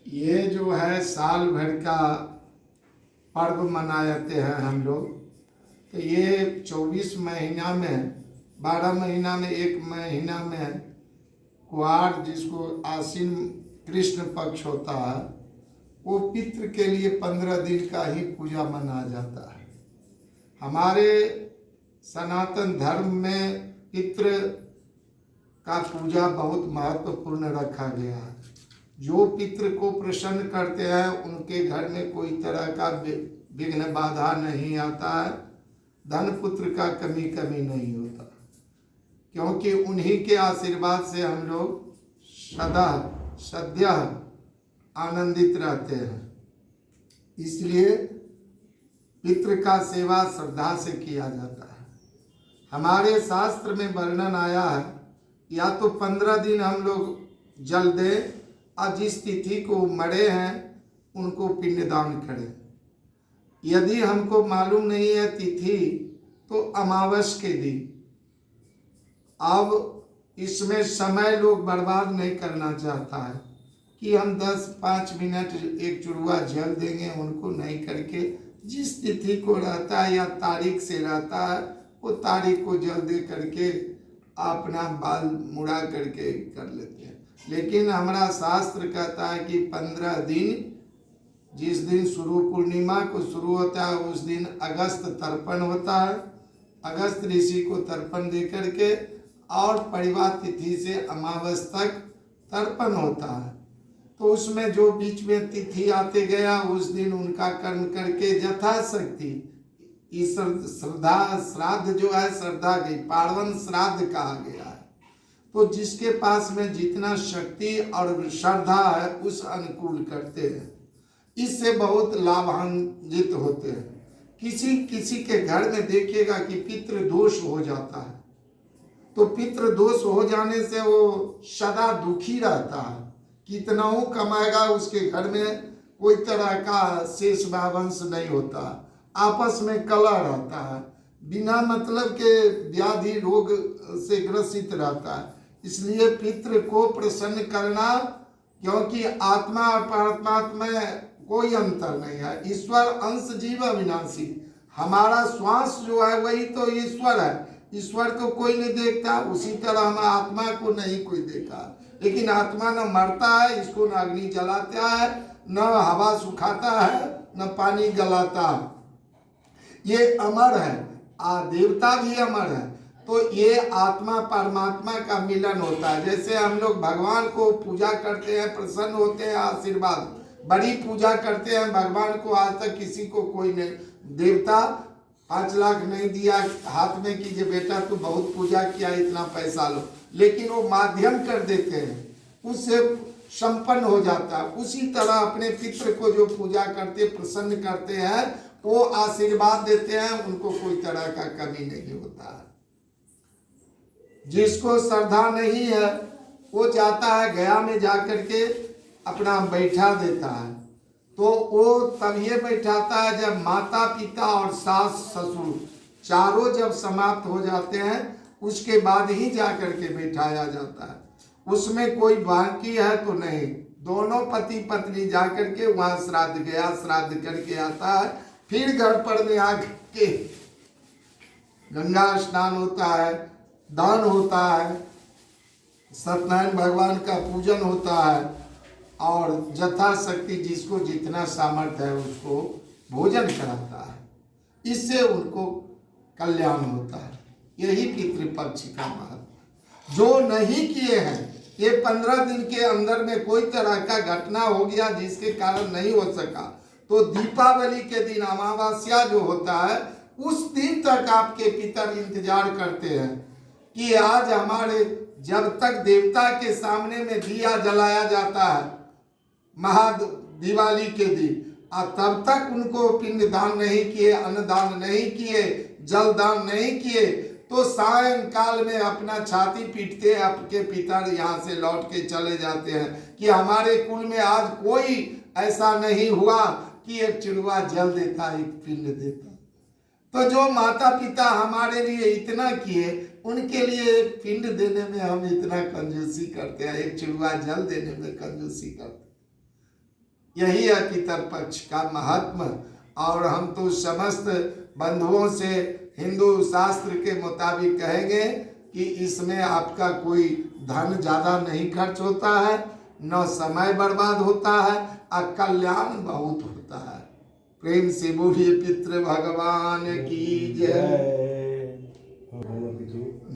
ये जो है साल भर का पर्व मनाते हैं हम लोग। तो ये 24 महीना में 12 महीना में एक महीना में कुआर जिसको आश्विन कृष्ण पक्ष होता है, वो पितृ के लिए 15 दिन का ही पूजा मनाया जाता है। हमारे सनातन धर्म में पितृ का पूजा बहुत महत्वपूर्ण रखा गया है। जो पितृ को प्रसन्न करते हैं उनके घर में कोई तरह का विघ्न बाधा नहीं आता है, धन पुत्र का कमी नहीं होता, क्योंकि उन्हीं के आशीर्वाद से हम लोग सद्य आनंदित रहते हैं। इसलिए पितृ का सेवा श्रद्धा से किया जाता है। हमारे शास्त्र में वर्णन आया है, या तो 15 दिन हम लोग जल दें और जिस तिथि को मरे हैं उनको पिंडदान करें। यदि हमको मालूम नहीं है तिथि, तो अमावस के दिन, अब इसमें समय लोग बर्बाद नहीं करना चाहता है कि हम 10-5 मिनट एक चुरुआ जल देंगे, उनको नहीं करके जिस तिथि को रहता है या तारीख से रहता है वो तारीख को जल दे करके अपना बाल मुड़ा करके कर लेते हैं। लेकिन हमारा शास्त्र कहता है कि 15 दिन, जिस दिन शुरू पूर्णिमा को शुरू होता है उस दिन अगस्त तर्पण होता है। अगस्त ऋषि को तर्पण दे करके और परिवार तिथि से अमावस तक तर्पण होता है। तो उसमें जो बीच में तिथि आते गया उस दिन उनका कर्म करके यथाशक्ति ईश्वर श्रद्धा श्राद्ध जो है, श्रद्धा की पार्वन श्राद्ध कहा गया है। तो जिसके पास में जितना शक्ति और श्रद्धा है उस अनुकूल करते हैं, इससे बहुत लाभान्वित होते हैं। किसी किसी के घर में देखिएगा कि पितृ दोष हो जाता है, तो पितृ दोष हो जाने से वो सदा दुखी रहता है, कितना हो कमाएगा उसके घर में कोई तरह का शेष वंश नहीं होता, आपस में कलह रहता है, बिना मतलब के व्याधि रोग से ग्रसित रहता है। इसलिए पितृ को प्रसन्न करना, क्योंकि आत्मा और परमात्मा में कोई अंतर नहीं है। ईश्वर अंश जीव अविनाशी, हमारा श्वास जो है वही तो ईश्वर है। ईश्वर को कोई नहीं देखता, उसी तरह हम आत्मा को नहीं कोई देखा। लेकिन आत्मा न मरता है, इसको न अग्नि जलाता है, न हवा सुखाता है, न पानी गलाता है, ये अमर है। देवता भी अमर है। तो ये आत्मा परमात्मा का मिलन होता है। जैसे हम लोग भगवान को पूजा करते हैं, प्रसन्न होते हैं, आशीर्वाद बड़ी पूजा करते हैं भगवान को। आज तक किसी को कोई नहीं, देवता 5 लाख नहीं दिया हाथ में कि बेटा तू बहुत पूजा किया इतना पैसा लो, लेकिन वो माध्यम कर देते हैं, उससे संपन्न हो जाता है। उसी तरह अपने पितृ को जो पूजा करते प्रसन्न करते हैं वो आशीर्वाद देते हैं, उनको कोई तरह का कमी नहीं होता है। जिसको श्रद्धा नहीं है वो जाता है गया में जाकर के अपना बैठा देता है। तो वो तब ये बैठाता है जब माता पिता और सास ससुर चारों जब समाप्त हो जाते हैं, उसके बाद ही जाकर के बैठाया जाता है। उसमें कोई बाकी है तो नहीं, दोनों पति पत्नी जाकर के वहां श्राद्ध गया श्राद्ध करके आता है। फिर घर पर में आकर के गंगा स्नान होता है, दान होता है, सत्यनारायण भगवान का पूजन होता है, और यथाशक्ति जिसको जितना सामर्थ्य है उसको भोजन कराता है। इससे उनको कल्याण होता है। यही पितृपक्ष का महत्व। जो नहीं किए हैं, ये 15 दिन के अंदर में कोई तरह का घटना हो गया जिसके कारण नहीं हो सका, तो दीपावली के दिन अमावस्या जो होता है उस दिन तक आपके पितर इंतजार करते हैं कि आज हमारे, जब तक देवता के सामने में दिया जलाया जाता है महा दिवाली के दिन, तब तक उनको पिंड दान नहीं किए, अन्नदान नहीं किए, जल दान नहीं किए, तो सायंकाल में अपना छाती पीटते आपके पिता यहाँ से लौट के चले जाते हैं कि हमारे कुल में आज कोई ऐसा नहीं हुआ कि एक चिड़वा जल देता, एक पिंड देता। तो जो माता पिता हमारे लिए इतना किए, उनके लिए एक पिंड देने में हम इतना कंजूसी करते हैं, एक चिड़वा जल देने में कंजूसी करते हैं। यही है पितरपक्ष का महत्व। और हम तो समस्त बंधुओं से हिंदू शास्त्र के मुताबिक कहेंगे कि इसमें आपका कोई धन ज्यादा नहीं खर्च होता है, न समय बर्बाद होता है, और कल्याण बहुत होता है। प्रेम से बोलिए पितृ भगवान की जय।